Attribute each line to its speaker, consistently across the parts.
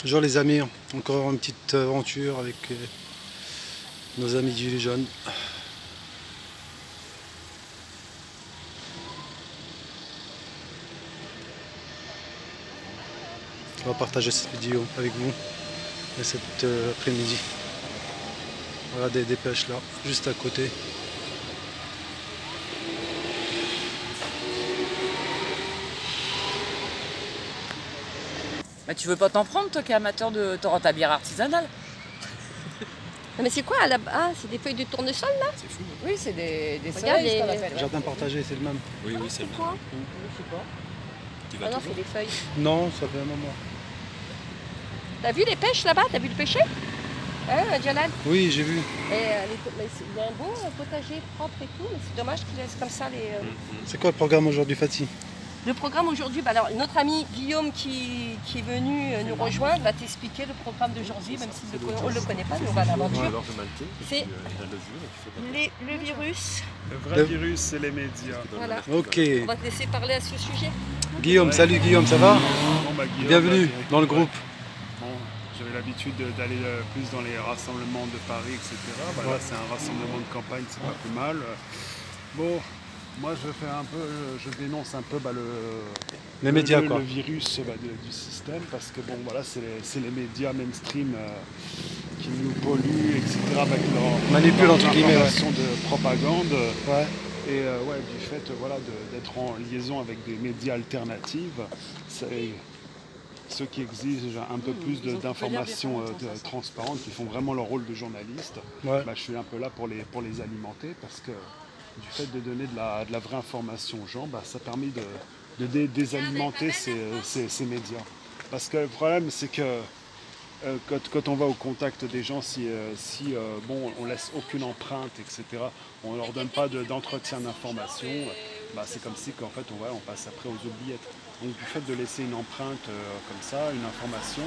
Speaker 1: Bonjour les amis, encore une petite aventure avec nos amis Gilets jaunes. On va partager cette vidéo avec vous cet après-midi. Voilà des pêches là, juste à côté.
Speaker 2: Bah, tu veux pas t'en prendre, toi qui es amateur de ta bière artisanale?
Speaker 3: Mais c'est quoi là-bas? Ah, c'est des feuilles de tournesol là?
Speaker 4: C'est fou.
Speaker 2: Oui, c'est des
Speaker 3: Regarde,
Speaker 2: soleils, ce qu'on appelle.
Speaker 1: Jardin partagé, c'est le même.
Speaker 4: Oui, oui, c'est le
Speaker 3: Quoi?
Speaker 2: Je sais pas.
Speaker 4: Tu
Speaker 3: Ah
Speaker 4: vas
Speaker 3: non,
Speaker 4: toujours
Speaker 3: c'est des feuilles.
Speaker 1: Non, ça fait un moment.
Speaker 3: T'as vu les pêches là-bas? T'as vu le pêcher? Hein, Jalal?
Speaker 1: Oui, j'ai vu.
Speaker 3: Mais, il y a un beau potager propre et tout, mais c'est dommage qu'ils laissent comme ça les.
Speaker 1: C'est quoi le programme aujourd'hui, Fatih?
Speaker 3: Le programme aujourd'hui, bah alors notre ami Guillaume qui est venu nous rejoindre va t'expliquer le programme d'aujourd'hui, même si on ne le connaît pas, mais on va à l'aventure. C'est le virus.
Speaker 5: Le vrai virus, c'est les médias.
Speaker 3: Voilà.
Speaker 1: Ok.
Speaker 3: On va te laisser parler à ce sujet.
Speaker 1: Guillaume, salut Guillaume, ça va?
Speaker 5: Bon, bah, Guillaume,
Speaker 1: Bienvenue
Speaker 5: bah,
Speaker 1: dans le groupe.
Speaker 5: Bon, j'avais l'habitude d'aller plus dans les rassemblements de Paris, etc. Bah, là, c'est un rassemblement de campagne, c'est pas plus mal. Bon, moi, je dénonce un peu
Speaker 1: Les médias, quoi.
Speaker 5: le virus du système, parce que bon, voilà, c'est les médias mainstream qui nous polluent, etc. avec leur
Speaker 1: Manipulent, entre guillemets,
Speaker 5: information de propagande.
Speaker 1: Ouais.
Speaker 5: Et du fait voilà, d'être en liaison avec des médias alternatifs, ceux qui exigent un peu plus d'informations transparentes, qui font vraiment leur rôle de journaliste,
Speaker 1: Ouais.
Speaker 5: bah, je suis un peu là pour les alimenter, parce que du fait de donner de la vraie information aux gens, bah, ça permet de désalimenter ces médias. Parce que le problème, c'est que quand on va au contact des gens, bon, on laisse aucune empreinte, etc., on ne leur donne pas d'entretien d'information, bah, c'est comme si qu'en fait on passe après aux oubliettes. Donc du fait de laisser une empreinte comme ça, une information,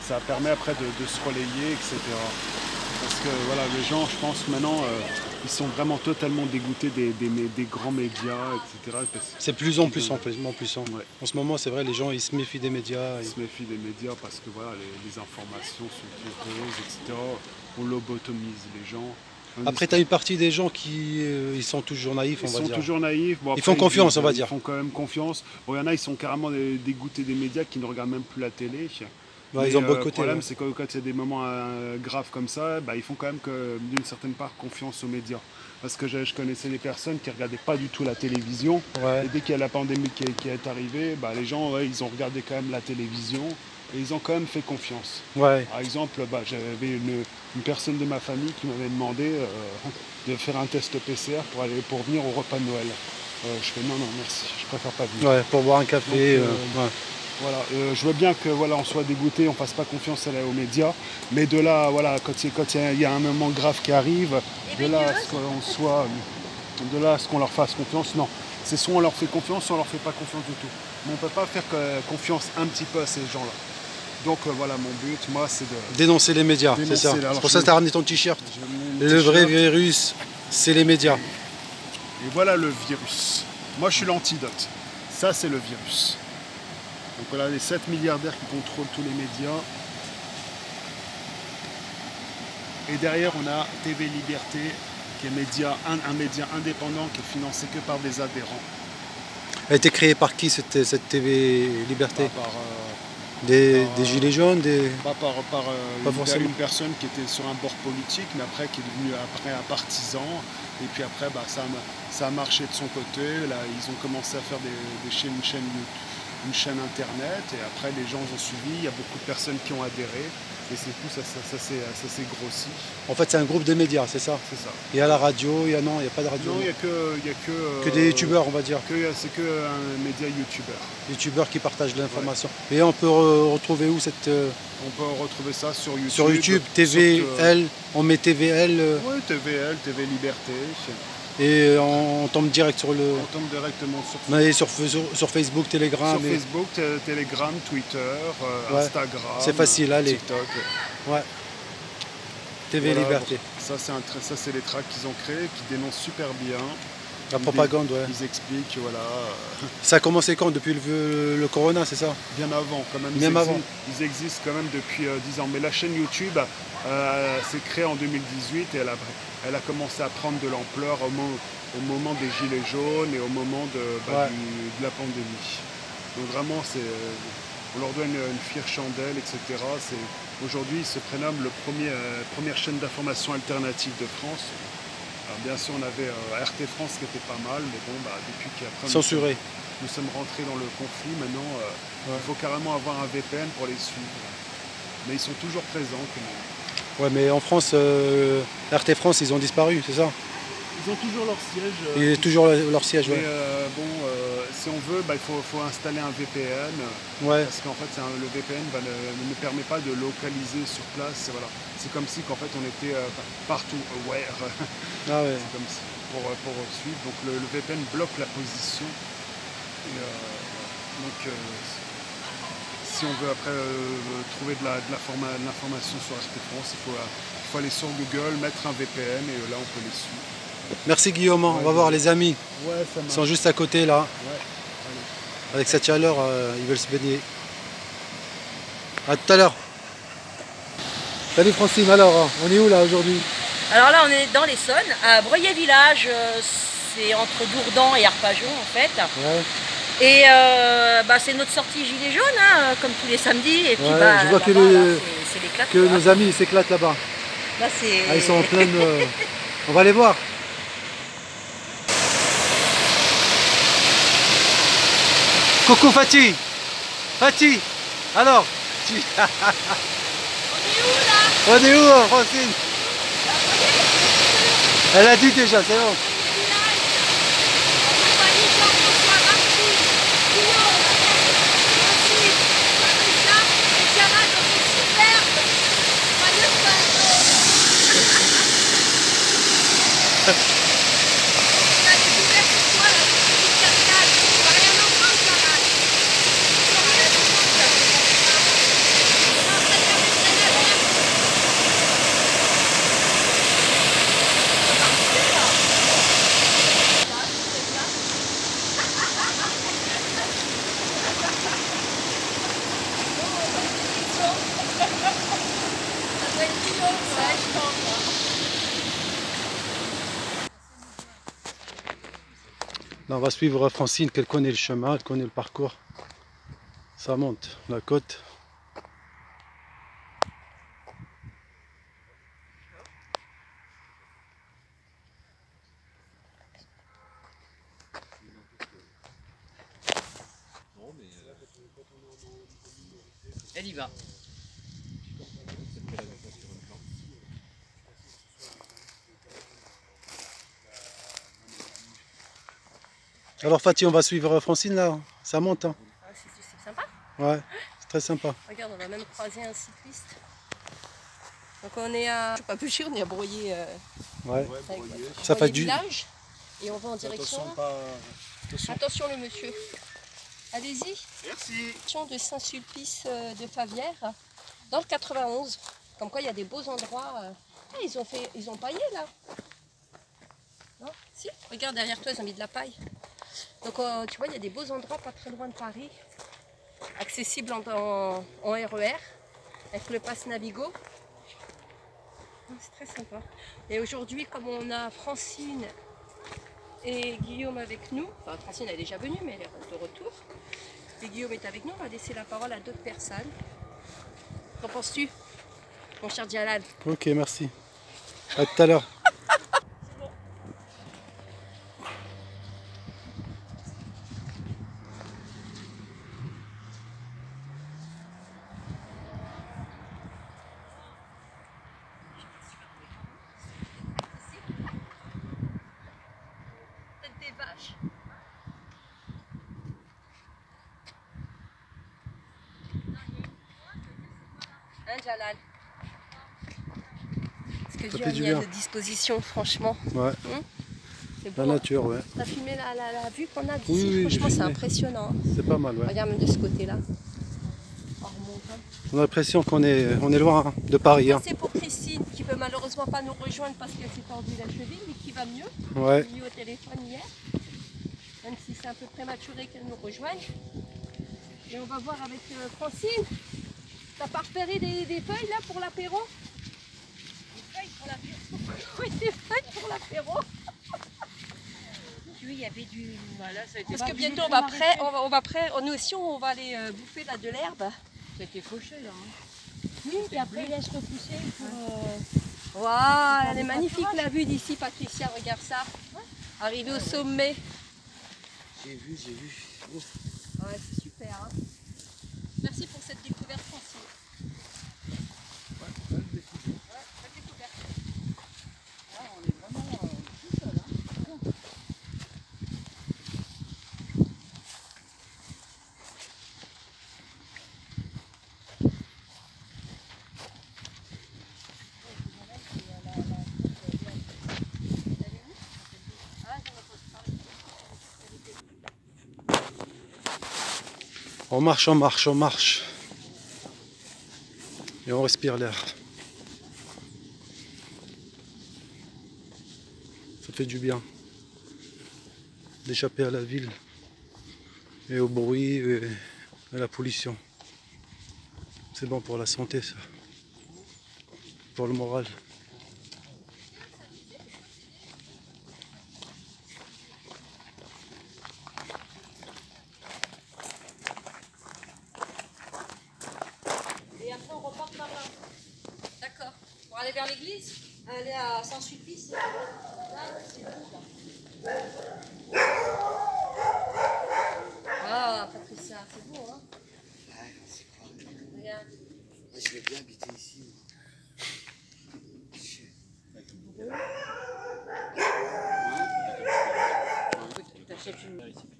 Speaker 5: ça permet après de se relayer, etc. Parce que voilà, les gens, je pense maintenant, ils sont vraiment totalement dégoûtés des grands médias, etc.
Speaker 1: C'est plus en plus en plus.
Speaker 5: Ouais.
Speaker 1: En ce moment, c'est vrai, les gens ils se méfient des médias.
Speaker 5: Ils se méfient des médias parce que voilà, les informations sont pompeuses, etc. On lobotomise les gens.
Speaker 1: Après, tu as une partie des gens qui ils sont toujours naïfs, on va dire.
Speaker 5: Ils sont toujours naïfs. Bon,
Speaker 1: Ils font confiance, on va dire.
Speaker 5: Ils font quand même confiance. Bon, il y en a, ils sont carrément dégoûtés des médias qui ne regardent même plus la télé.
Speaker 1: Ouais, ils ont boycotté.
Speaker 5: Le problème, c'est que quand il y a des moments graves comme ça, bah, ils font quand même d'une certaine part confiance aux médias. Parce que je connaissais des personnes qui ne regardaient pas du tout la télévision.
Speaker 1: Ouais.
Speaker 5: Et dès qu'il y a la pandémie qui est arrivée, bah, les gens, ils ont regardé quand même la télévision. Et ils ont quand même fait confiance.
Speaker 1: Ouais.
Speaker 5: Par exemple, bah, j'avais une personne de ma famille qui m'avait demandé de faire un test PCR pour venir au repas de Noël. Je fais non, merci, je préfère pas venir.
Speaker 1: Ouais, pour boire un café.
Speaker 5: Donc,
Speaker 1: ouais.
Speaker 5: Voilà, je veux bien que on soit dégoûté, on ne fasse pas confiance aux médias, mais de là, voilà, quand il y a un moment grave qui arrive, de là à ce qu'on leur fasse confiance, non. C'est soit on leur fait confiance, soit on leur fait pas confiance du tout. Mais on ne peut pas faire confiance un petit peu à ces gens-là. Donc voilà, mon but, moi, c'est de
Speaker 1: Dénoncer les médias, c'est ça. C'est pour ça que tu as ramené ton t-shirt. Le vrai virus, c'est les médias.
Speaker 5: Et voilà le virus. Moi, je suis l'antidote. Ça, c'est le virus. Donc voilà les 7 milliardaires qui contrôlent tous les médias. Et derrière, on a TV Liberté, qui est un média indépendant qui est financé que par des adhérents.
Speaker 1: Elle a été créée par qui cette TV Liberté? Des gilets jaunes,
Speaker 5: Une personne qui était sur un bord politique, mais après qui est devenu un partisan. Et puis après, bah, ça a marché de son côté. Là, ils ont commencé à faire une chaîne internet. Et après, les gens ont suivi. Il y a beaucoup de personnes qui ont adhéré. Et c'est tout, ça s'est grossi.
Speaker 1: En fait, c'est un groupe de médias, c'est ça?
Speaker 5: C'est ça.
Speaker 1: Il y a la radio, il y a pas de radio.
Speaker 5: Non, il n'y a que
Speaker 1: des youtubeurs, on va dire.
Speaker 5: C'est que un média youtubeur.
Speaker 1: Youtubeurs qui partagent de l'information. Et on peut retrouver où cette...
Speaker 5: On peut retrouver ça sur YouTube.
Speaker 1: Sur YouTube, TVL, on met TVL.
Speaker 5: Oui, TVL, TV Liberté.
Speaker 1: Et on tombe direct sur le...
Speaker 5: On tombe directement
Speaker 1: sur Facebook, Telegram.
Speaker 5: Sur Facebook, Telegram, Twitter, Instagram.
Speaker 1: C'est facile, allez.
Speaker 5: TikTok.
Speaker 1: Ouais. TV
Speaker 5: Voilà,
Speaker 1: Liberté.
Speaker 5: Ça, c'est les tracts qu'ils ont créés, qui dénoncent super bien.
Speaker 1: La propagande, ouais.
Speaker 5: Ils expliquent, voilà.
Speaker 1: Ça a commencé quand? Depuis le Corona, c'est ça?
Speaker 5: Bien avant, quand même. Ils existent quand même depuis 10 ans. Mais la chaîne YouTube s'est créée en 2018 et elle a commencé à prendre de l'ampleur au moment des Gilets jaunes et au moment de la pandémie. Donc vraiment, on leur donne une fière chandelle, etc. Aujourd'hui, ils se prénomment première chaîne d'information alternative de France. Alors, bien sûr, on avait RT France qui était pas mal, mais bon, depuis qu'après
Speaker 1: censuré.
Speaker 5: Nous sommes rentrés dans le conflit, maintenant, il faut carrément avoir un VPN pour les suivre. Mais ils sont toujours présents quand même.
Speaker 1: Ouais, mais en France, RT France, ils ont disparu, c'est ça?
Speaker 5: Ils ont toujours leur siège.
Speaker 1: Et toujours leur siège, ouais.
Speaker 5: Si on veut, il faut installer un VPN.
Speaker 1: Ouais.
Speaker 5: Parce qu'en fait, le VPN ne permet pas de localiser sur place. Voilà. C'est comme si qu'en fait, on était partout aware.
Speaker 1: Ah ouais.
Speaker 5: C'est comme si, pour suivre. Donc le VPN bloque la position. Et, si on veut après trouver de l'information sur RT France, il faut aller sur Google, mettre un VPN et là on peut les suivre.
Speaker 1: Merci Guillaume, on va voir les amis.
Speaker 5: Ouais, ça marche.
Speaker 1: Ils sont juste à côté là.
Speaker 5: Ouais.
Speaker 1: Avec cette chaleur, ils veulent se baigner. A tout à l'heure. Salut Francine, alors on est où là aujourd'hui?
Speaker 3: Alors là on est dans l'Essonne, à Breuillet Village, c'est entre Dourdan et Arpajon en fait.
Speaker 1: Ouais.
Speaker 3: Et c'est notre sortie gilet jaune, hein, comme tous les samedis. Et puis,
Speaker 1: je vois que nos amis s'éclatent là-bas.
Speaker 3: Là,
Speaker 1: ils sont en pleine... On va les voir. Coucou Fatih. Fatih. Alors
Speaker 3: on est où là?
Speaker 1: On est où Francine? Elle a dit déjà, c'est bon. Là, on va suivre Francine, qu'elle connaît le chemin, elle connaît le parcours. Ça monte la côte.
Speaker 2: Elle y va.
Speaker 1: Alors Fatih, on va suivre Francine là, ça monte. Hein.
Speaker 3: C'est sympa.
Speaker 1: Ouais, c'est très sympa.
Speaker 3: Regarde, on va même croiser un cycliste. Donc on est à... Je ne sais pas plus cher, on est à Breuillet.
Speaker 1: Ouais.
Speaker 3: Ça fait du village. Et on va en direction... Attention le monsieur. Allez-y.
Speaker 5: Merci.
Speaker 3: De Saint-Sulpice de Favière, dans le 91. Comme quoi il y a des beaux endroits. Ah, ils ont paillé là. Non? Si, regarde derrière toi, ils ont mis de la paille. Donc tu vois, il y a des beaux endroits pas très loin de Paris, accessibles en RER, avec le pass Navigo. C'est très sympa. Et aujourd'hui, comme on a Francine et Guillaume avec nous, enfin Francine elle est déjà venue, mais elle est de retour, et Guillaume est avec nous, on va laisser la parole à d'autres personnes. Qu'en penses-tu, mon cher Jalal?
Speaker 1: Ok, merci. À tout à l'heure.
Speaker 3: Des vaches. Hein, Jalal? Ce que Dieu a mis à notre disposition, franchement.
Speaker 1: Ouais.
Speaker 3: C'est beau,
Speaker 1: la nature, ouais.
Speaker 3: T'as filmé la vue qu'on a d'ici,
Speaker 1: oui,
Speaker 3: franchement c'est impressionnant.
Speaker 1: C'est pas mal, ouais.
Speaker 3: Regarde même de ce côté-là. On remonte.
Speaker 1: On a l'impression qu'on est loin de Paris. Hein.
Speaker 3: C'est pour Christine qui peut malheureusement pas nous rejoindre parce qu'elle s'est tordue la cheville, mais qui va mieux.
Speaker 1: Ouais.
Speaker 3: J'ai eu au téléphone hier, même si c'est un peu prématuré qu'elle nous rejoigne. Et on va voir avec Francine. T'as pas repéré des feuilles là pour l'apéro? Des feuilles pour l'apéro? Oui, des feuilles pour l'apéro.
Speaker 2: Oui, il y avait du... Voilà, ça a été...
Speaker 3: Parce que bientôt nous aussi on va aller bouffer là, de l'herbe.
Speaker 2: Ça a été fauché là. Hein.
Speaker 3: Oui, et après il laisse repousser pour... Waouh, elle est magnifique la vue d'ici, Patricia, regarde ça. Arriver au sommet.
Speaker 4: J'ai vu.
Speaker 3: Ouais, c'est super. Hein. Merci pour cette découverte, Francine.
Speaker 4: Belle découverte. Ah, on est vraiment tout seul. Hein.
Speaker 1: On marche, on marche, on marche. Et on respire l'air. Ça fait du bien d'échapper à la ville et au bruit et à la pollution. C'est bon pour la santé, ça. Pour le moral.
Speaker 3: Et après on repart par là. D'accord. Pour aller vers l'église? Aller à Saint-Sulpice. Là, c'est beau là. Ah, Patricia, c'est beau hein?
Speaker 4: Ouais, c'est quoi?
Speaker 3: Regarde.
Speaker 4: Moi, je vais bien habiter ici.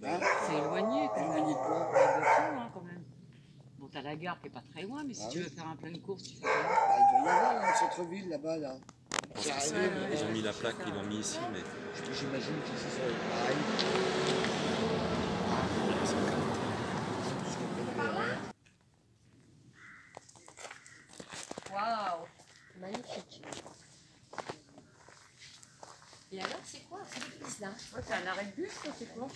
Speaker 4: Hein?
Speaker 2: C'est éloigné quand même.
Speaker 4: Éloigné de quoi?
Speaker 2: Hein, quand même. Bon, t'as la gare qui est pas très loin, mais si tu veux faire un plein de course, tu fais quoi?
Speaker 4: Bah, il doit y avoir un centre-ville là-bas, là. C'est
Speaker 2: ça,
Speaker 4: arrivé,
Speaker 6: Ils ont mis la plaque, ils l'ont mis ici, mais
Speaker 4: j'imagine que c'est ça. Pareil.
Speaker 3: Waouh, magnifique. Et alors, c'est quoi? C'est l'église là?
Speaker 2: C'est un arrêt de bus, ça, c'est quoi?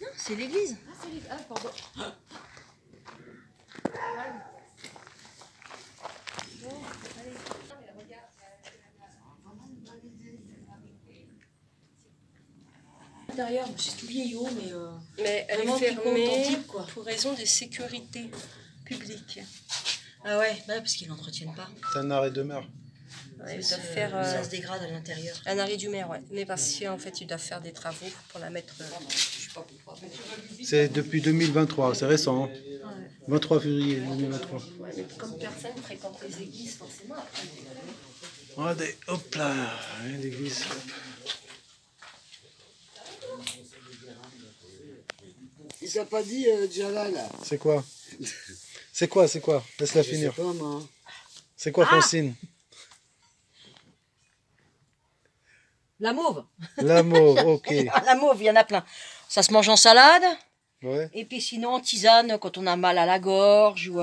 Speaker 3: Non, c'est l'église.
Speaker 2: Ah, c'est les... Ah, pardon.
Speaker 7: L'intérieur, c'est tout vieillot, mais
Speaker 3: Mais elle
Speaker 7: vraiment
Speaker 3: est fermée
Speaker 7: authentique, quoi.
Speaker 3: pour raison de sécurité publique.
Speaker 7: Ah ouais, bah, parce qu'ils l'entretiennent pas.
Speaker 1: C'est un arrêt de mer.
Speaker 3: Ouais, ils
Speaker 7: Ça,
Speaker 3: doivent faire
Speaker 7: ça se dégrade à l'intérieur.
Speaker 3: un arrêt du maire, ouais. Mais parce qu'en fait, ils doivent faire des travaux pour la mettre. Je sais pas pourquoi.
Speaker 1: C'est depuis 2023, c'est récent. Hein. 23 février 2023.
Speaker 3: Ouais, mais comme personne ne fréquente les églises, forcément.
Speaker 1: Regardez, hop là, l'église.
Speaker 4: Il t'a pas dit, Djala, là?
Speaker 1: C'est quoi? C'est quoi? Laisse-la
Speaker 4: Je sais
Speaker 1: finir.
Speaker 4: pas, moi.
Speaker 1: C'est quoi, Francine?
Speaker 7: La mauve.
Speaker 1: La mauve, ok.
Speaker 7: La mauve, il y en a plein. Ça se mange en salade.
Speaker 1: Ouais,
Speaker 7: Et puis sinon, en tisane, quand on a mal à la gorge. Ou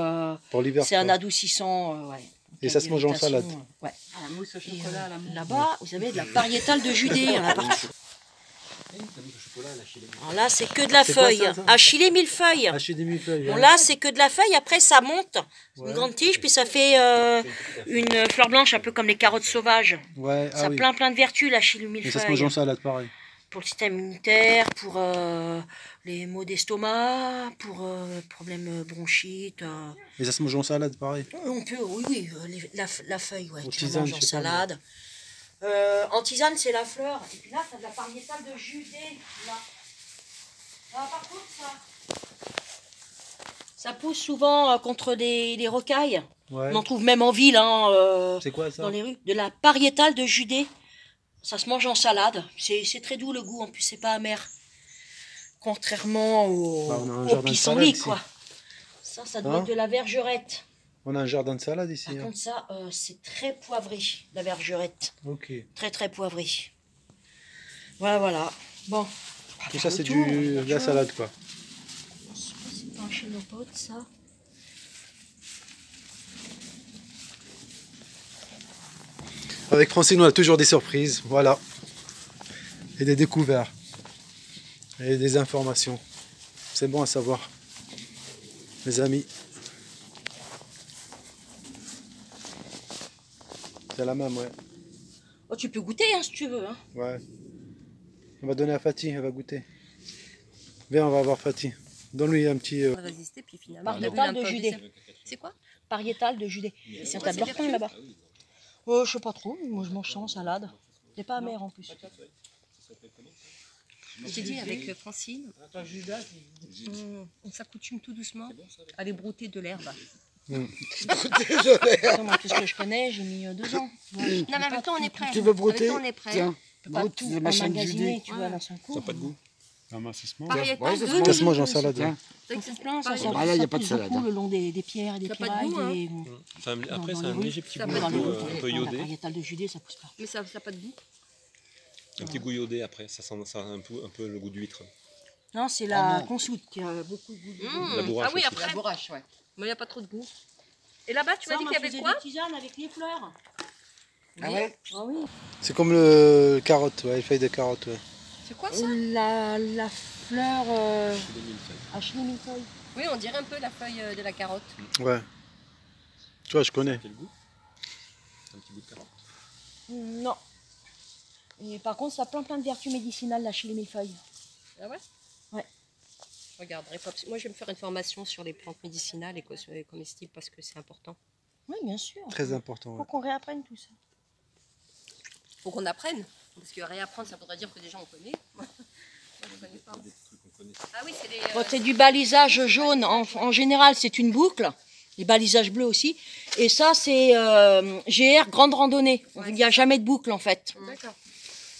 Speaker 1: pour l'hiver.
Speaker 7: c'est un
Speaker 1: quoi.
Speaker 7: adoucissant. Ouais.
Speaker 1: Et ça se mange en salade.
Speaker 7: Ouais.
Speaker 2: Ah, la mousse au
Speaker 7: Et,
Speaker 2: chocolat, la mousse.
Speaker 7: là-bas, vous avez de la pariétale de Judée. Il y en a partout. Alors là, c'est que de la
Speaker 1: C'est quoi,
Speaker 7: feuille.
Speaker 1: ça
Speaker 7: Achillée millefeuille.
Speaker 1: Hacher des millefeuilles.
Speaker 7: Bon,
Speaker 1: ouais.
Speaker 7: là, c'est que de la feuille. Après, ça monte. C'est
Speaker 1: Ouais.
Speaker 7: une grande tige. Puis ça fait une fleur blanche, un peu comme les carottes sauvages.
Speaker 1: Ouais,
Speaker 7: Ça a
Speaker 1: oui.
Speaker 7: plein de vertus, l'achillée
Speaker 1: Et ça se mange en
Speaker 7: millefeuille.
Speaker 1: salade, pareil.
Speaker 7: Pour le système immunitaire, pour les maux d'estomac, pour problèmes bronchites.
Speaker 1: Et ça se mange en salade, pareil.
Speaker 7: On peut, oui, la feuille, ouais,
Speaker 1: Au
Speaker 7: tu la
Speaker 1: tisane,
Speaker 7: manges en
Speaker 1: je sais pas,
Speaker 7: salade. En tisane, c'est la fleur. Et puis là, t'as de la pariétale de Judée, là. Ah, par contre, ça pousse souvent contre des rocailles.
Speaker 1: Ouais.
Speaker 7: On en trouve même en ville, hein,
Speaker 1: C'est quoi ça?
Speaker 7: dans les rues. De la pariétale de Judée. Ça se mange en salade. C'est très doux le goût, en plus, c'est pas amer. Contrairement
Speaker 1: Bah, on a un
Speaker 7: au
Speaker 1: jardin de
Speaker 7: pissenlit,
Speaker 1: salade,
Speaker 7: quoi. Ça doit
Speaker 1: Hein
Speaker 7: être de la vergerette.
Speaker 1: On a un jardin de salade ici.
Speaker 7: Par
Speaker 1: Hein.
Speaker 7: contre, ça, c'est très poivré, la vergerette.
Speaker 1: Ok.
Speaker 7: Très, très poivré. Voilà. Bon. on va
Speaker 1: Tout
Speaker 7: faire
Speaker 1: ça,
Speaker 7: le
Speaker 1: c'est
Speaker 7: tour,
Speaker 1: de la salade, quoi.
Speaker 7: Je sais pas si c'est pas un chénopote, ça.
Speaker 1: Avec Francine, on a toujours des surprises, voilà. Et des découvertes. Et des informations. C'est bon à savoir. Mes amis. C'est la même, ouais.
Speaker 7: Oh, tu peux goûter hein, si tu veux. Hein.
Speaker 1: Ouais. On va donner à Fatih, elle va goûter. Viens, on va voir Fatih. Donne-lui un petit...
Speaker 3: On va résister, puis finalement.
Speaker 7: Pariétal de Judée.
Speaker 3: C'est quoi?
Speaker 7: Pariétal de Judée. C'est un tas de leur pain là-bas. Je sais pas trop, moi je mange ça en salade. C'est pas amer en plus.
Speaker 3: J'ai dit avec Francine, on s'accoutume tout doucement à aller brouter de l'herbe.
Speaker 7: Moi, tout ce que je connais, j'ai mis 2 ans.
Speaker 3: Non, mais en même temps, on est prêt.
Speaker 4: Tu veux brouter?
Speaker 3: On est prêt.
Speaker 4: Tiens,
Speaker 7: On peut pas
Speaker 4: broute,
Speaker 7: tout
Speaker 4: c'est ma chaîne
Speaker 7: emmagasiner,
Speaker 4: Judée.
Speaker 7: tu vois, dans son coup.
Speaker 6: Ça n'a pas de goût.
Speaker 5: Ah, mince, ça se mange.
Speaker 3: Pariétal
Speaker 4: Ouais, ça se
Speaker 3: de-
Speaker 1: Ça se mange en salade.
Speaker 4: Tiens.
Speaker 7: Ça se plaint, ça
Speaker 3: Ah,
Speaker 4: là, il y a
Speaker 7: ça
Speaker 4: pas de
Speaker 7: pousse
Speaker 4: salade,
Speaker 7: beaucoup
Speaker 4: hein.
Speaker 7: le long des pierres et des
Speaker 3: Ça a pas de
Speaker 7: pierrailles.
Speaker 3: goût, hein.
Speaker 6: Après,
Speaker 7: Dans
Speaker 6: c'est
Speaker 7: les
Speaker 6: un
Speaker 7: rues.
Speaker 6: léger petit
Speaker 3: Ça
Speaker 6: goût
Speaker 3: peut
Speaker 6: un
Speaker 3: dans les
Speaker 6: peu,
Speaker 3: rues.
Speaker 6: un peu
Speaker 7: La
Speaker 6: iodé.
Speaker 7: pariétale de Judée, ça pousse pas.
Speaker 3: Mais ça n'a pas de goût.
Speaker 6: Un petit goût iodé après. Ça sent un peu le goût d'huître.
Speaker 7: Non, c'est la
Speaker 4: non.
Speaker 7: consoude qui a beaucoup de goût.
Speaker 6: La bourrache
Speaker 3: Ah oui,
Speaker 6: aussi.
Speaker 3: après.
Speaker 2: La bourrache, ouais.
Speaker 3: Mais il n'y a pas trop de goût. Et là-bas, tu m'as dit qu'il y avait quoi?
Speaker 7: des tisanes avec les fleurs.
Speaker 4: Ah ouais?
Speaker 7: Ah oui.
Speaker 1: C'est comme le carotte, ouais, les feuilles de carotte. Ouais.
Speaker 3: C'est quoi ça?
Speaker 7: La fleur à millefeuille.
Speaker 3: Oui, on dirait un peu la feuille de la carotte.
Speaker 1: Ouais. Tu vois, je connais.
Speaker 6: Quel goût? Un petit bout de carotte.
Speaker 7: Non. Et par contre, ça a plein de vertus médicinales, la millefeuille.
Speaker 3: Ah ouais?
Speaker 7: Ouais.
Speaker 3: Je regarderai pas. Moi, je vais me faire une formation sur les plantes médicinales et comestibles parce que c'est important.
Speaker 7: Oui, bien sûr.
Speaker 1: Très important.
Speaker 7: Faut
Speaker 1: Ouais.
Speaker 7: qu'on réapprenne tout ça.
Speaker 3: Faut qu'on apprenne. Parce que réapprendre, ça voudrait dire que déjà on connaît. Moi, je connais pas.
Speaker 6: Des trucs qu'on connaît.
Speaker 3: Ah oui, c'est les.
Speaker 7: Bon, c'est du balisage jaune. En général, c'est une boucle. Les balisages bleus aussi. Et ça, c'est GR, grande randonnée. Il n'y a jamais de boucle, en fait.
Speaker 3: D'accord.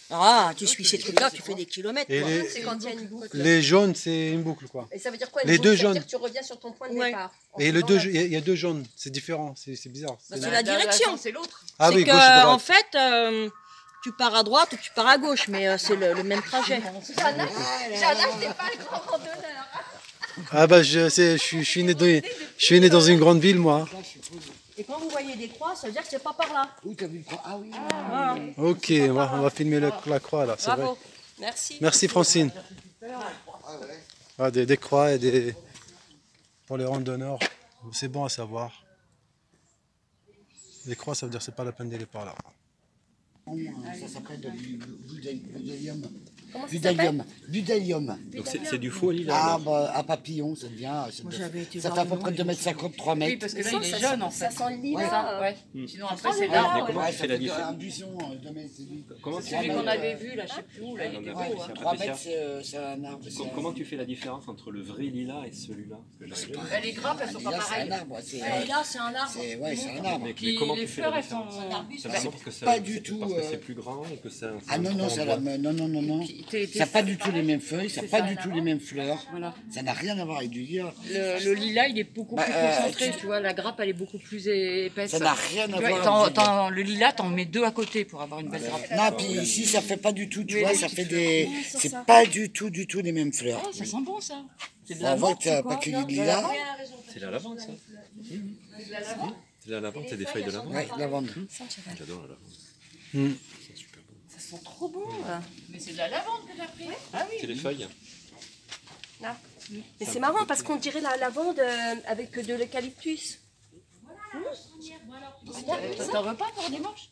Speaker 7: Ah, tu suis ces trucs-là, tu fais des kilomètres.
Speaker 1: Et
Speaker 7: quoi.
Speaker 1: les,
Speaker 3: C'est quand il y a une boucle.
Speaker 1: les jaunes, c'est une boucle, quoi.
Speaker 3: Et ça veut dire quoi? une
Speaker 1: les
Speaker 3: boucle?
Speaker 1: deux
Speaker 3: Ça veut
Speaker 1: jaunes.
Speaker 3: dire que tu reviens sur ton point de
Speaker 7: Ouais.
Speaker 3: départ. En
Speaker 1: Et le
Speaker 3: suivant
Speaker 1: deux,
Speaker 3: la-
Speaker 1: il y a 2 jaunes, c'est différent, c'est bizarre.
Speaker 7: Bah, c'est la direction.
Speaker 2: C'est l'autre.
Speaker 1: Ah
Speaker 7: C'est
Speaker 1: oui,
Speaker 7: que,
Speaker 1: gauche et
Speaker 7: en
Speaker 1: droite.
Speaker 7: fait, tu pars à droite ou tu pars à gauche, mais c'est le même trajet.
Speaker 3: Jeanne, c'est pas le grand randonneur.
Speaker 1: Ah bah je suis né dans une grande ville, moi.
Speaker 7: Et quand vous voyez des croix, ça veut dire que c'est pas par là.
Speaker 4: Oui, t'as vu le croix? Ah oui.
Speaker 7: Voilà.
Speaker 1: Ok, on va filmer la croix là, c'est vrai.
Speaker 3: Bravo. Merci.
Speaker 1: Merci Francine. Ah, des croix et des... pour les randonneurs, c'est bon à savoir. Les croix, ça veut dire que c'est pas la peine d'aller par là.
Speaker 4: Ça s'appelle budalium.
Speaker 3: Comment ça s'appelle?
Speaker 4: Budalium.
Speaker 6: Donc c'est du faux lilas.
Speaker 4: Ah,
Speaker 6: alors.
Speaker 4: bah, à papillon, ça devient.
Speaker 7: j'avais été
Speaker 4: Ça
Speaker 7: voir
Speaker 4: fait à peu
Speaker 7: le
Speaker 4: près
Speaker 7: nom,
Speaker 4: 2,50 m, 3
Speaker 2: Oui,
Speaker 4: mètres.
Speaker 2: parce que là, il est jeune en fait.
Speaker 3: Ça sent le
Speaker 2: Ouais,
Speaker 3: lilas.
Speaker 2: ça, ouais. Sinon, après, c'est
Speaker 7: là,
Speaker 2: l'arbre.
Speaker 6: Mais comment
Speaker 4: Ouais,
Speaker 6: tu
Speaker 4: ça
Speaker 6: fais la
Speaker 4: fait
Speaker 6: différence?
Speaker 4: un buisson, 2 mètres, c'est lui.
Speaker 6: Comment tu
Speaker 2: Celui
Speaker 6: fais
Speaker 2: qu'on avait vu, là, je sais plus où, là, il
Speaker 6: Non,
Speaker 2: était
Speaker 6: mais
Speaker 2: beau.
Speaker 6: après,
Speaker 2: hein.
Speaker 4: 3
Speaker 6: Patricia,
Speaker 4: mètres, c'est un arbre.
Speaker 6: Comment tu fais la différence entre le vrai lilas et celui-là? Parce que j'arrive-
Speaker 2: Les grappes, elles sont pas
Speaker 4: Là, c'est
Speaker 2: pareilles.
Speaker 4: un arbre. C'est
Speaker 7: Là, c'est un arbre.
Speaker 4: ouais, c'est un arbre.
Speaker 6: Mais
Speaker 2: Puis
Speaker 6: comment
Speaker 2: les
Speaker 6: tu fais la
Speaker 2: fleurs, elles sont.
Speaker 6: différence? C'est
Speaker 4: Bah,
Speaker 6: vraiment parce que c'est
Speaker 4: pas du tout,
Speaker 6: parce que c'est plus grand ou que c'est un.
Speaker 4: Ah non, non,
Speaker 6: tronc
Speaker 4: ça
Speaker 6: en bois.
Speaker 4: non.
Speaker 2: T'es-
Speaker 4: Ça n'a pas du tout les mêmes feuilles, ça n'a pas
Speaker 2: ça.
Speaker 4: du tout les mêmes fleurs.
Speaker 2: Voilà.
Speaker 4: Ça n'a rien à voir avec du lilas.
Speaker 2: Le lilas, il est beaucoup
Speaker 4: Bah,
Speaker 2: plus concentré, tu vois. La grappe, elle est beaucoup plus épaisse.
Speaker 4: Ça n'a rien à
Speaker 2: Tu vois,
Speaker 4: voir avec du lilas.
Speaker 2: le lilas, t'en mets 2 à côté pour avoir une belle grappe.
Speaker 4: Non, puis ici, ça fait pas du tout, tu
Speaker 2: Oui,
Speaker 4: vois,
Speaker 2: oui,
Speaker 4: ça
Speaker 2: tu
Speaker 4: fait
Speaker 2: fais-
Speaker 4: des... C'est pas du tout les mêmes fleurs.
Speaker 2: Oh, ça sent bon, ça. C'est de
Speaker 4: On
Speaker 2: la
Speaker 4: voit
Speaker 2: menthe,
Speaker 4: que t'as
Speaker 2: c'est
Speaker 4: pas
Speaker 2: quoi?
Speaker 4: cueilli de lilas.
Speaker 6: C'est la lavande, ça. C'est la lavande, c'est des feuilles de lavande.
Speaker 4: Ouais, lavande.
Speaker 6: J'adore la lavande.
Speaker 1: Hmm.
Speaker 6: C'est super bon.
Speaker 3: Ça sent trop bon.
Speaker 2: Mais c'est de la lavande que t'as pris. Ah oui.
Speaker 6: C'est les feuilles.
Speaker 3: Mais c'est marrant parce qu'on dirait la lavande avec de l'eucalyptus.
Speaker 2: T'en veux pas pour dimanche?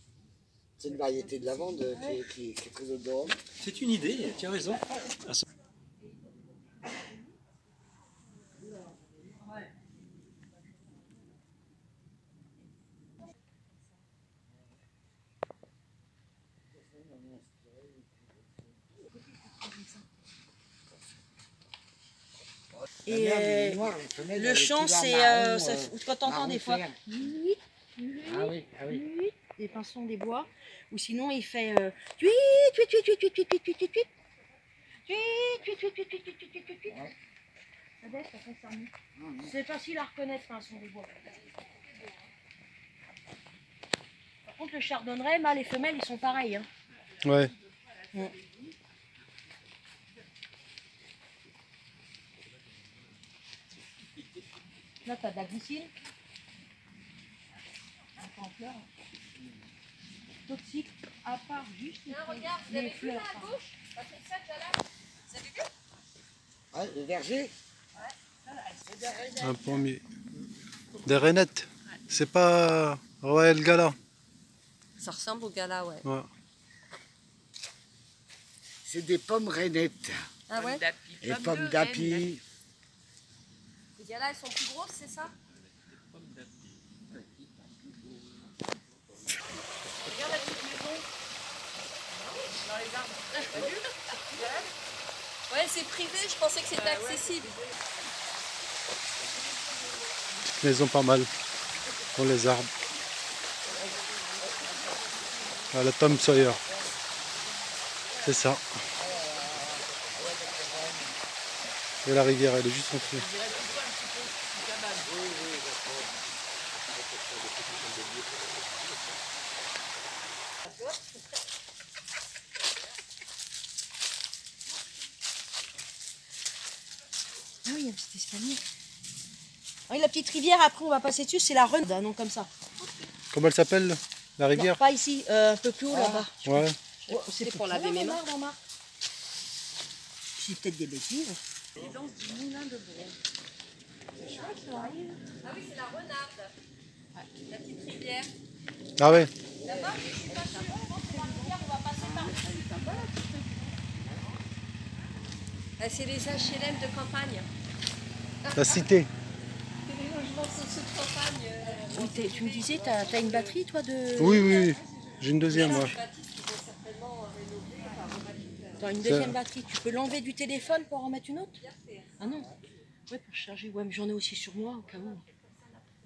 Speaker 4: C'est une variété de lavande qui est très odorante.
Speaker 6: C'est une idée, tu as raison.
Speaker 7: Et le chant, c'est quand t'entends des fois
Speaker 4: Ah oui, ah oui.
Speaker 7: des pinsons des bois, ou sinon il fait tuit, tuit, tuit, tuit, tuit, tuit, tuit, tuit, tuit, tuit. Tuit, tuit, tuit, tuit, tuit, tuit, tuit, tuit, tuit. Ça baisse, ça fait ça. C'est facile à reconnaître, pinsons des bois. Par contre, le chardonneret, mâle et femelle, ils sont pareils. Hein.
Speaker 1: Ouais.
Speaker 7: Là, t'as de la glycine. Un peu en fleurs. toxiques, à part juste
Speaker 3: Regarde, vous
Speaker 7: les
Speaker 3: avez vu
Speaker 7: fleurs.
Speaker 3: là à gauche? C'est ça que là. Vous avez vu?
Speaker 4: Ouais, le verger.
Speaker 1: Un pommier. Des rainettes. C'est pas Royal Gala.
Speaker 3: Ça ressemble au gala, ouais.
Speaker 1: Ouais.
Speaker 4: C'est des pommes rainettes.
Speaker 3: Ah ouais?
Speaker 4: Et pommes d'api.
Speaker 3: Les galas, elles sont plus grosses, c'est ça? Regarde la petite maison. Dans les arbres. T'as vu? Ouais, c'est privé, je pensais que c'était accessible.
Speaker 1: Maison pas mal. Pour les arbres. Ah, la Tom Sawyer. C'est ça. Et la rivière, elle est juste en dessous.
Speaker 7: Ah oui, il y a un petit escalier. Ah oui, la petite rivière, après on va passer dessus, c'est la Renaude, un nom comme ça.
Speaker 1: Comment elle s'appelle, la rivière?
Speaker 7: Non, pas ici, un peu plus haut là-bas.
Speaker 1: Ouais.
Speaker 3: C'est pour laver mes mains.
Speaker 7: C'est peut-être des bêtises.
Speaker 3: Ah oui, c'est la Renarde. La petite rivière.
Speaker 1: Ah ouais.
Speaker 3: Là-bas, je suis pas sûre. Je pense que la rivière, on va passer par c'est les HLM de campagne.
Speaker 1: La cité.
Speaker 3: C'est les logements sociaux de campagne.
Speaker 7: Oui, tu me disais, t'as une batterie toi de...
Speaker 1: Oui, oui. J'ai une deuxième, moi.
Speaker 7: T'as une deuxième batterie, tu peux l'enlever du téléphone pour en mettre une autre? Ah non. Ouais, pour charger, ouais, mais j'en ai aussi sur moi au cas où.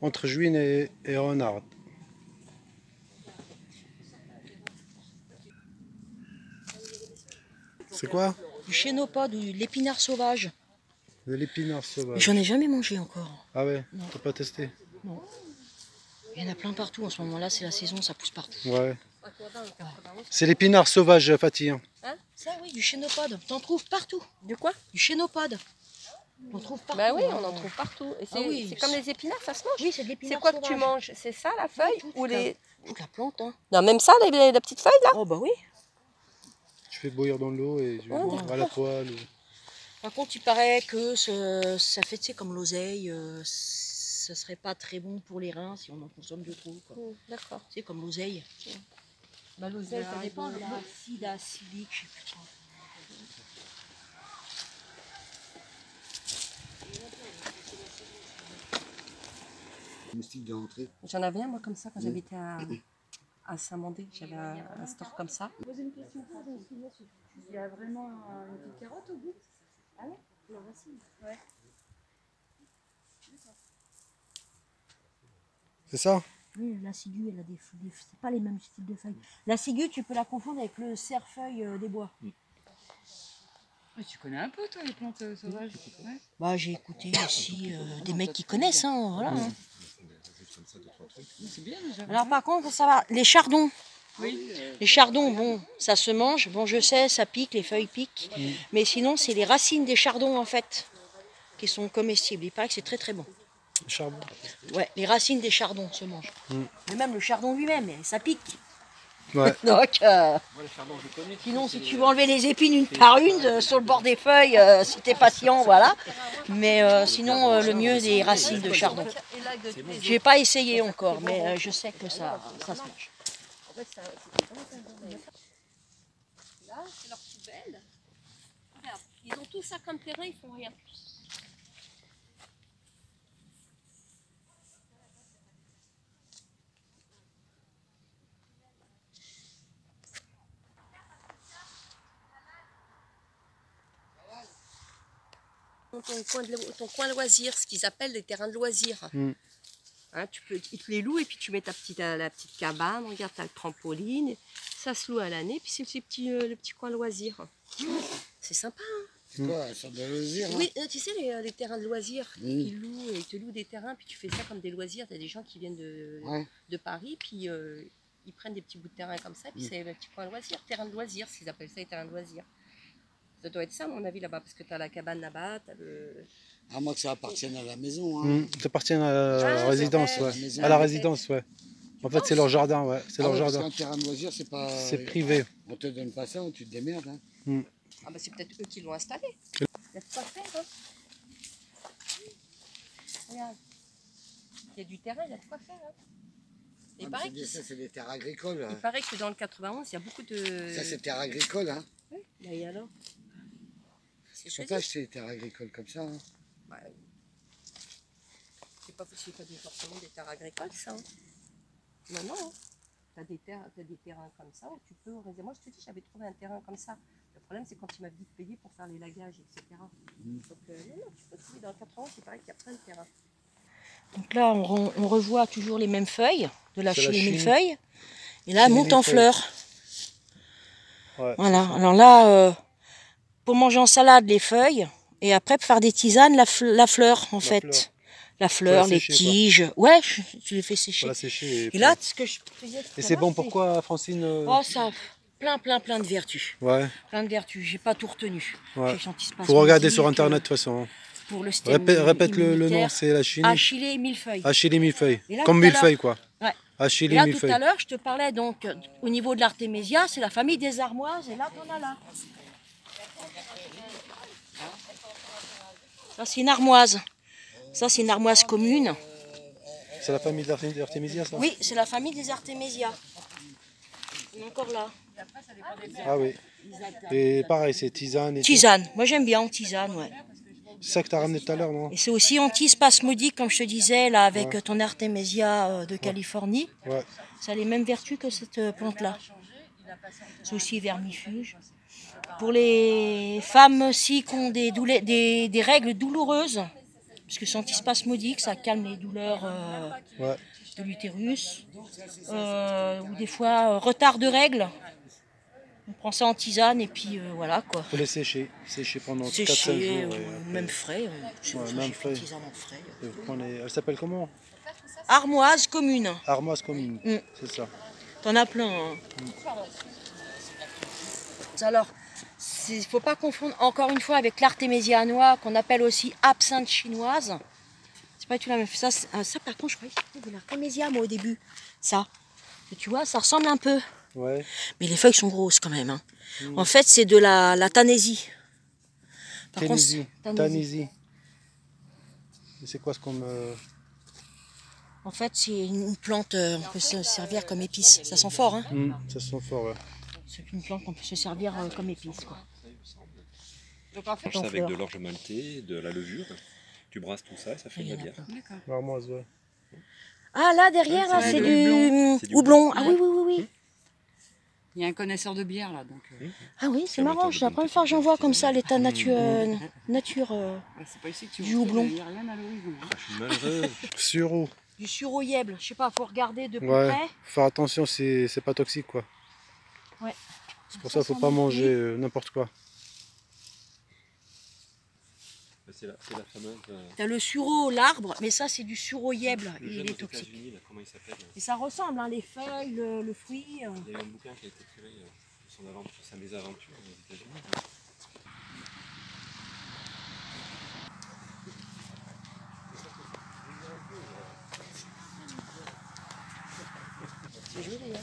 Speaker 1: Entre Juin et Renard. C'est quoi?
Speaker 7: Du chénopode ou de l'épinard sauvage.
Speaker 1: De l'épinard sauvage.
Speaker 7: J'en ai jamais mangé encore.
Speaker 1: Ah ouais?
Speaker 7: Non.
Speaker 1: T'as pas testé?
Speaker 7: Non. Il y en a plein partout en ce moment-là, c'est la saison, ça pousse partout.
Speaker 1: Ouais. C'est l'épinard sauvage, Fatih.
Speaker 7: Hein? Ça oui, du chénopode. T'en trouves partout.
Speaker 3: De quoi?
Speaker 7: Du chénopode. On trouve partout.
Speaker 3: Bah oui,
Speaker 7: hein.
Speaker 3: on en trouve partout. Et
Speaker 7: Ah oui,
Speaker 3: c'est comme les épinards, ça se mange.
Speaker 7: Oui, c'est de l'épinard
Speaker 3: C'est quoi que
Speaker 7: sauvage.
Speaker 3: tu manges? C'est ça la feuille
Speaker 7: toute
Speaker 3: ou les...
Speaker 7: Toute la plante, hein.
Speaker 3: Non, même ça, la petite feuille là?
Speaker 7: Oh bah oui.
Speaker 1: Tu fais bouillir dans l'eau et tu
Speaker 3: Oh,
Speaker 1: à la poêle.
Speaker 7: Par contre, il paraît que ça fait, tu sais, comme l'oseille, ça serait pas très bon pour les reins si on en consomme de trop, quoi.
Speaker 3: D'accord.
Speaker 7: Tu sais, comme l'oseille.
Speaker 3: Bah l'oseille, ça dépend.
Speaker 7: L'acide acylique, je sais plus trop.
Speaker 4: Moustique de rentrée.
Speaker 3: J'en avais un moi comme ça quand j'habitais à Saint-Mandé. J'avais un store comme ça.
Speaker 8: Poser une question pour il y a vraiment une petite carotte au bout. Ah ouais, la racine. Ouais.
Speaker 1: C'est ça?
Speaker 7: Oui, la ciguë, elle a c'est pas les mêmes styles de feuilles. La ciguë, tu peux la confondre avec le cerfeuil des bois.
Speaker 8: Ouais, tu connais un peu toi les plantes sauvages. Ouais.
Speaker 7: Bah, j'ai écouté aussi des mecs qui connaissent, hein, voilà. Hein.
Speaker 8: C'est bien déjà.
Speaker 7: Alors par contre, ça va, les chardons.
Speaker 8: Oui.
Speaker 7: Les chardons, bon, ça se mange. Bon, je sais, ça pique, les feuilles piquent. Mais sinon, c'est les racines des chardons, en fait, qui sont comestibles. Il paraît que c'est très très bon.
Speaker 1: Charbon.
Speaker 7: Ouais, les racines des chardons se mangent. Mais même le chardon lui-même, ça pique.
Speaker 1: Ouais.
Speaker 7: Donc, sinon, si tu veux enlever les épines une par une, sur le bord des feuilles, si t'es patient, voilà. Mais sinon, le mieux, des racines de chardon. J'ai pas essayé encore, mais je sais que ça se mange.
Speaker 3: Là, c'est leur poubelle. Regarde, ils ont tout ça comme terrain, ils font rien. Ton coin loisir, ce qu'ils appellent les terrains de loisirs. Hein, ils te les louent et puis tu mets la petite cabane, regarde, tu as le trampoline, ça se loue à l'année, puis c'est le petit coin loisir. C'est sympa, hein?
Speaker 4: C'est quoi, une sorte de loisir?
Speaker 3: Oui, tu sais, les terrains de loisirs, ils te louent des terrains, puis tu fais ça comme des loisirs. Tu as des gens qui viennent de Paris, puis ils prennent des petits bouts de terrain comme ça, puis c'est le petit coin loisir, terrain de loisirs, ce qu'ils appellent ça, les terrains de loisirs. Ça doit être ça, à mon avis, là-bas, parce que tu as la cabane là-bas, tu as le...
Speaker 4: À moins que ça appartienne à la maison. Hein.
Speaker 1: Ça appartient à la résidence, ouais. À la résidence, ouais. En fait, c'est leur jardin, ouais. C'est leur
Speaker 9: Parce
Speaker 1: jardin.
Speaker 9: qu'un terrain de loisir, c'est pas.
Speaker 1: C'est privé.
Speaker 9: On te donne pas ça ou tu te démerdes. Hein.
Speaker 3: Ah bah c'est peut-être eux qui l'ont installé. Il y a de quoi faire, hein. Regarde. Il y a du terrain, il y a de quoi faire, hein.
Speaker 9: Ah, ça, c'est des terres agricoles.
Speaker 3: Il paraît que dans le 91, il y a beaucoup de...
Speaker 9: Ça, c'est terres agricoles. Hein.
Speaker 3: Oui, là, et alors
Speaker 9: Je ne sais pas acheter des terres agricoles comme ça. Hein.
Speaker 3: Ouais. C'est pas forcément des terres agricoles, ça. Hein. Non, non. Hein. T'as des terrains comme ça où tu peux réaliser. Moi, je te dis, j'avais trouvé un terrain comme ça. Le problème, c'est quand il m'a dit de payer pour faire les lagages, etc. Donc, non, tu peux trouver dans le 91, il paraît qu'il y a plein de terrains. Donc là, on revoit toujours les mêmes feuilles, de la Chili millefeuille. Et là, elle monte en fleurs.
Speaker 1: Ouais,
Speaker 3: voilà. Alors là, pour manger en salade, les feuilles. Et après, pour faire des tisanes, la fleur, en fait. La fleur, les tiges. Quoi. Ouais, tu les fais sécher.
Speaker 1: Voilà, sécher
Speaker 3: et là, ce que je te disais.
Speaker 1: Et c'est bon pourquoi, Francine
Speaker 3: Oh, ça, plein de vertus.
Speaker 1: Ouais.
Speaker 3: Plein de vertus. J'ai pas tout retenu.
Speaker 1: Ouais. Faut regarder sur internet de toute façon.
Speaker 3: Pour le
Speaker 1: répète le nom, c'est la Chili.
Speaker 3: Achille millefeuille.
Speaker 1: Achille millefeuille. Comme millefeuille, quoi.
Speaker 3: Ouais.
Speaker 1: Achille
Speaker 3: et là,
Speaker 1: millefeuille.
Speaker 3: Tout à l'heure, je te parlais donc au niveau de l'artémésia, c'est la famille des armoises, et là, t'en as là. Ça, c'est une armoise. Ça, c'est une armoise commune.
Speaker 1: C'est la famille d'Artémisia, ça?
Speaker 3: Oui, c'est la famille des artémésias. On est encore là.
Speaker 1: Ah oui. Et pareil, c'est tisane.
Speaker 3: Tisane. Moi, j'aime bien en tisane, ouais.
Speaker 1: C'est ça que tu as ramené tout à l'heure, non?
Speaker 3: Et c'est aussi antispasmodique, comme je te disais, là, avec ton Artémésia de Californie.
Speaker 1: Ouais.
Speaker 3: Ça a les mêmes vertus que cette plante-là. C'est aussi vermifuge. Pour les femmes aussi qui ont des règles douloureuses, parce que c'est antispasmodique, ça calme les douleurs de l'utérus. Ou des fois, retard de règles. On prend ça en tisane et puis voilà quoi.
Speaker 1: Il faut les sécher pendant 4-5 jours.
Speaker 3: Même frais.
Speaker 1: Même frais.
Speaker 3: Tisane en frais.
Speaker 1: Elle s'appelle comment?
Speaker 3: Armoise commune.
Speaker 1: Armoise commune, c'est ça.
Speaker 3: T'en as plein. Hein. Alors, il ne faut pas confondre encore une fois avec l'artémésia noire qu'on appelle aussi absinthe chinoise. C'est pas du tout la même chose. Ça par contre, je croyais que c'était de l'artémésia moi au début. Ça. Et tu vois, ça ressemble un peu.
Speaker 1: Ouais.
Speaker 3: Mais les feuilles sont grosses quand même. Hein. En fait, c'est de la tanésie.
Speaker 1: Tanésie. C'est quoi ce qu'on
Speaker 3: En fait, c'est une plante, on peut se servir comme épice. Ça sent fort, hein?
Speaker 1: Ça sent fort, ouais.
Speaker 3: C'est une plante qu'on peut se servir comme épice, quoi.
Speaker 6: Donc en fait, ça avec de l'orge maltais, de la levure. Tu brasses tout ça et ça fait de la bière.
Speaker 1: L'armoise, ouais.
Speaker 3: Ah, là, derrière, là, c'est du houblon. Ah oui, oui, oui, oui.
Speaker 2: Il y a un connaisseur de bière là, donc.
Speaker 3: Ah oui, c'est marrant. C'est la première fois que j'en vois comme ça l'état nature
Speaker 2: C'est pas ici que tu
Speaker 3: du houblon.
Speaker 2: Il n'y a rien à l'horizon.
Speaker 6: Je suis malheureux.
Speaker 1: Sureau.
Speaker 3: Du sureau-yèble. Je sais pas, faut regarder de plus
Speaker 1: Ouais.
Speaker 3: près.
Speaker 1: Faut faire attention, c'est pas toxique, quoi.
Speaker 3: Ouais.
Speaker 1: C'est pour ça qu'il faut pas manger n'importe quoi.
Speaker 6: C'est la fameuse.
Speaker 3: T'as le sureau, l'arbre, mais ça c'est du sureau-yèble. Il est toxique.
Speaker 6: Là, comment il s'appelle?
Speaker 3: Et ça ressemble, hein, les feuilles, le fruit.
Speaker 6: Il y a eu un bouquin qui a été écrit sur sa mésaventure aux États-Unis.
Speaker 3: C'est joli, hein.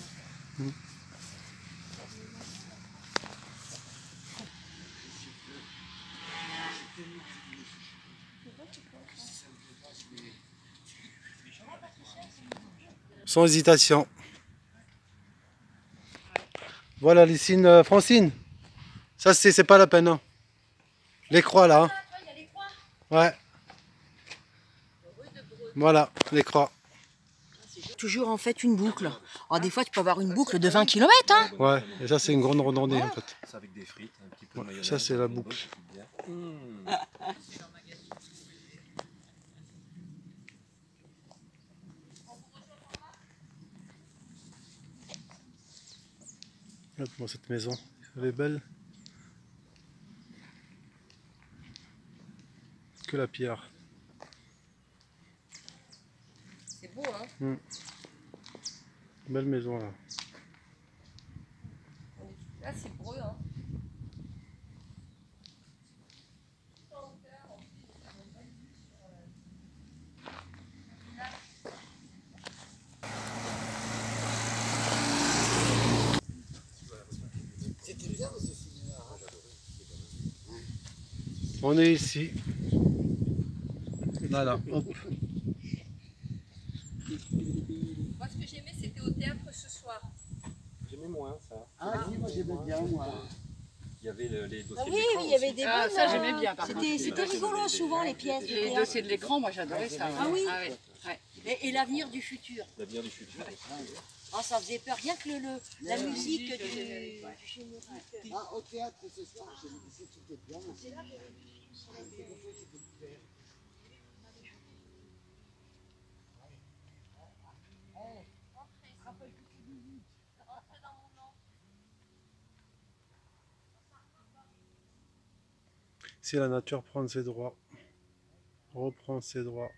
Speaker 1: Sans hésitation. Voilà les signes, Francine. Ça c'est pas la peine. Hein. Les croix là. Hein. Ouais. Voilà, les croix.
Speaker 3: Toujours en fait une boucle. Alors des fois tu peux avoir une boucle de 20 km. Hein.
Speaker 1: Ouais, et ça c'est une grande randonnée en fait.
Speaker 6: Ça avec des frites, un petit peu de mayonnaise.
Speaker 1: Ça c'est la boucle. Regarde-moi cette maison, elle est belle. Que la pierre.
Speaker 3: C'est beau, hein.
Speaker 1: Belle maison là.
Speaker 3: Là c'est breu, hein.
Speaker 1: On est ici. Voilà, hop.
Speaker 3: Moi, ce que j'aimais, c'était au théâtre ce soir.
Speaker 6: J'aimais moins ça.
Speaker 9: Ah, si, moi j'aimais bien, moi.
Speaker 6: Il y avait les dossiers
Speaker 7: Oui,
Speaker 6: de l'écran
Speaker 7: il y avait
Speaker 6: aussi.
Speaker 7: des
Speaker 2: Ah,
Speaker 7: bonnes,
Speaker 2: ça, j'aimais bien, par contre.
Speaker 7: C'était rigolo souvent les pièces de
Speaker 2: Les
Speaker 7: théâtre.
Speaker 2: dossiers de l'écran, moi j'adorais ça.
Speaker 7: Ah oui.
Speaker 2: Ah, ouais. Ouais.
Speaker 7: Et l'avenir du futur.
Speaker 6: L'avenir du futur.
Speaker 7: Oh, ça faisait peur, rien que la musique du générique.
Speaker 9: Ah, au théâtre ce soir, c'était bien.
Speaker 1: Si la nature prend ses droits, reprend ses droits.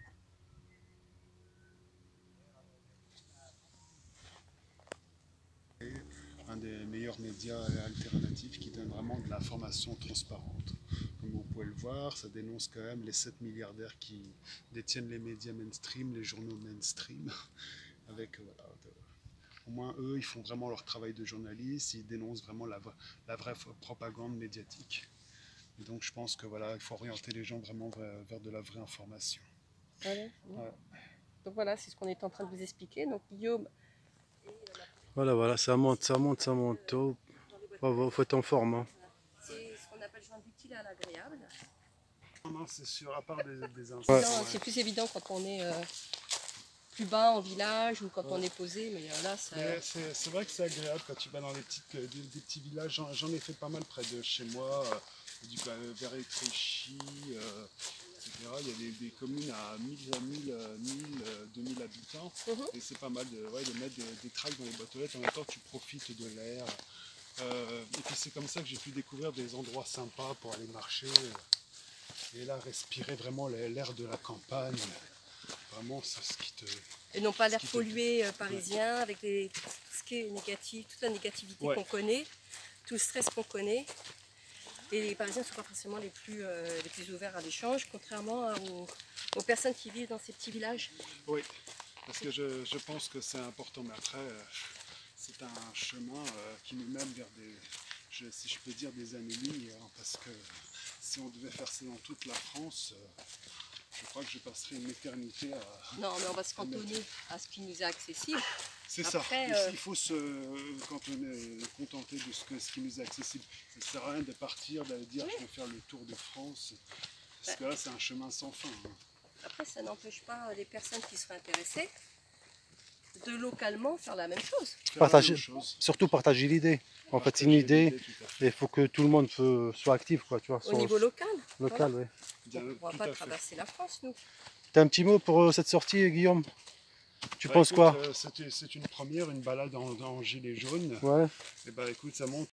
Speaker 5: Un des meilleurs médias alternatifs qui donne vraiment de l'information transparente. Comme vous pouvez le voir, ça dénonce quand même les 7 milliardaires qui détiennent les médias mainstream, les journaux mainstream. Avec, voilà, au moins eux, ils font vraiment leur travail de journaliste, ils dénoncent vraiment la vraie propagande médiatique. Et donc je pense que voilà, il faut orienter les gens vraiment vers de la vraie information.
Speaker 3: Ouais.
Speaker 5: Ouais.
Speaker 3: Donc voilà, c'est ce qu'on est en train de vous expliquer. Donc Guillaume.
Speaker 1: Voilà, ça monte, ça monte, ça monte. Oh, faut être en forme. Hein.
Speaker 3: C'est ce qu'on appelle joindre l'utile à l'agréable.
Speaker 5: Non, c'est sûr, à part des
Speaker 1: Ouais.
Speaker 5: instants.
Speaker 3: C'est plus évident quand on est plus bas en village ou quand on est posé, mais là, ça...
Speaker 5: C'est vrai que c'est agréable quand tu vas dans des petits villages. J'en ai fait pas mal près de chez moi, vers Étréchy, etc. Il y a des communes à 1000, 2000 habitants. Et c'est pas mal de mettre des tracts dans les boîtes aux lettres. En même temps, tu profites de l'air. Et puis c'est comme ça que j'ai pu découvrir des endroits sympas pour aller marcher. Et là, respirer vraiment l'air de la campagne. Vraiment, c'est ce qui te...
Speaker 3: Et non pas l'air pollué parisien, avec tout ce qui est négatif, toute la négativité qu'on connaît, tout le stress qu'on connaît. Et les Parisiens ne sont pas forcément les plus ouverts à l'échange, contrairement aux personnes qui vivent dans ces petits villages.
Speaker 5: Oui, parce que je pense que c'est important, mais après, c'est un chemin qui nous mène vers si je peux dire, des années-lumière, parce que si on devait faire ça dans toute la France, je crois que je passerais une éternité à...
Speaker 3: Non, mais on va se cantonner à ce qui nous est accessible.
Speaker 5: C'est ça. Il faut se cantonner, contenter de ce qui nous est accessible. Ça ne sert à rien de partir, d'aller dire je vais faire le tour de France. Parce que là, c'est un chemin sans fin. Hein.
Speaker 3: Après, ça n'empêche pas les personnes qui seraient intéressées de localement faire la même chose.
Speaker 1: Surtout partager l'idée. En fait, c'est une idée et il faut que tout le monde soit actif. Quoi, tu vois,
Speaker 3: au niveau local.
Speaker 1: Local,
Speaker 3: voilà.
Speaker 1: Oui.
Speaker 3: On ne pourra pas traverser la France, nous.
Speaker 1: Tu as un petit mot pour cette sortie, Guillaume? Tu penses quoi?
Speaker 5: C'est une première, une balade en gilet jaune.
Speaker 1: Ouais.
Speaker 5: Et écoute, ça montre